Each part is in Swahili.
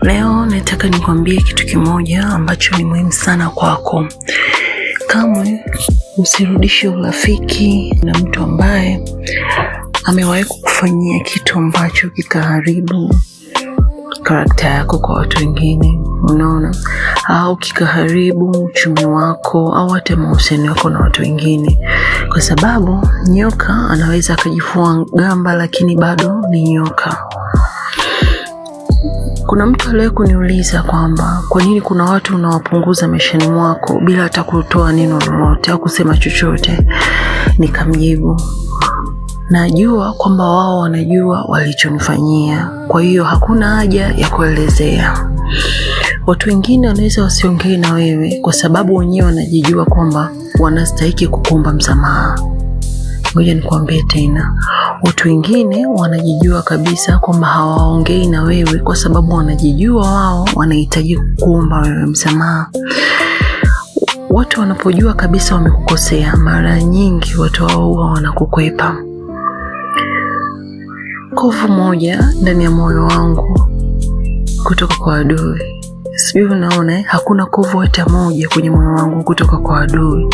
Leo nataka nikwambie kitu kimoja ambacho ni muhimu sana kwako. Kamwe usirudishe urafiki na mtu ambaye amewahi kukufanyia kitu ambacho kikaharibu karakta yako kwa watu wengine, unaona, au kikaharibu uchumi wako au hata mahusiano yako na watu wengine, kwa sababu nyoka anaweza akajifua gamba lakini bado ni nyoka. Kuna mtu aliye kuniuliza kwamba kwa nini kuna watu unawapunguza maishani mwako bila hata kutoa neno lolote au kusema chochote. Nikamjibu, najua kwamba wao wanajua walichonifanyia, kwa hiyo hakuna haja ya kuelezea. Watu wengine wanaweza wasiongee na wewe kwa sababu wenyewe wanajijua kwamba wanastahili kukuomba msamaha. Ngoja nikwambie tena, watu wengine wanajijua kabisa kwamba hawaongei na wewe kwa sababu wanajijua wao wanahitaji kukuomba wewe msamaha. Watu wanapojua kabisa wamekukosea, mara nyingi watu hao huwa wanakukwepa. Kovu moja ndani ya moyo wangu kutoka kwa adui. Sijui unaona, hakuna kovu hata moja kwenye moyo wangu kutoka kwa adui,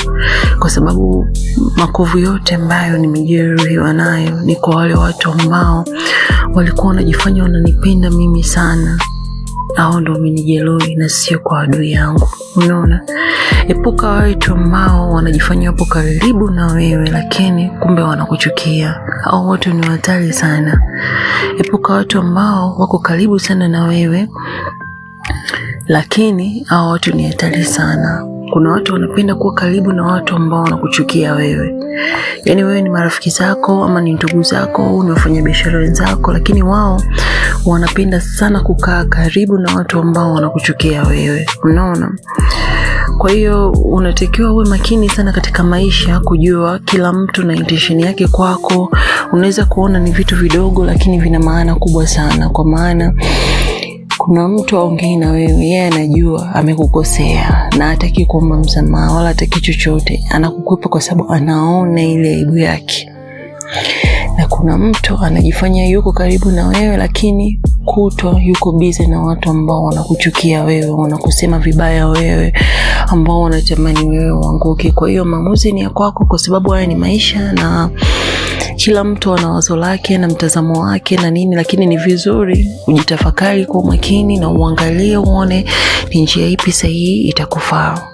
kwa sababu makovu yote ambayo nimejeruhiwa nayo ni kwa wale watu ambao walikuwa wanajifanya wananipenda mimi sana. Hao ndio wamenijeruhi na sio kwa adui yangu. Unaona, epuka watu ambao wanajifanya wapo karibu na wewe lakini kumbe wanakuchukia. Hao watu ni hatari sana. Epuka watu ambao wako karibu sana na wewe lakini hao watu ni hatari sana. Kuna watu wanapenda kuwa karibu na watu ambao wanakuchukia wewe. Yaani wewe ni marafiki zako ama ni ndugu zako au ni wafanyabiashara wenzako, lakini wao wanapenda sana kukaa karibu na watu ambao wanakuchukia wewe. Unaona? Kwa hiyo unatakiwa uwe makini sana katika maisha, kujua kila mtu na intention yake kwako. Unaweza kuona ni vitu vidogo lakini vina maana kubwa sana, kwa maana kuna mtu aongei na wewe, yeye anajua amekukosea na hataki kuomba msamaha wala hataki chochote, anakukwepa kwa sababu anaona ile aibu yake. Na kuna mtu anajifanya yuko karibu na wewe lakini kutwa yuko busy na watu ambao wanakuchukia wewe, wanakusema vibaya wewe, ambao wanatamani wewe uanguke. Kwa hiyo maamuzi ni ya kwako, kwa sababu haya ni maisha na kila mtu ana wazo lake na mtazamo wake na nini, lakini ni vizuri ujitafakari kwa makini na uangalie uone ni njia ipi sahihi itakufaa.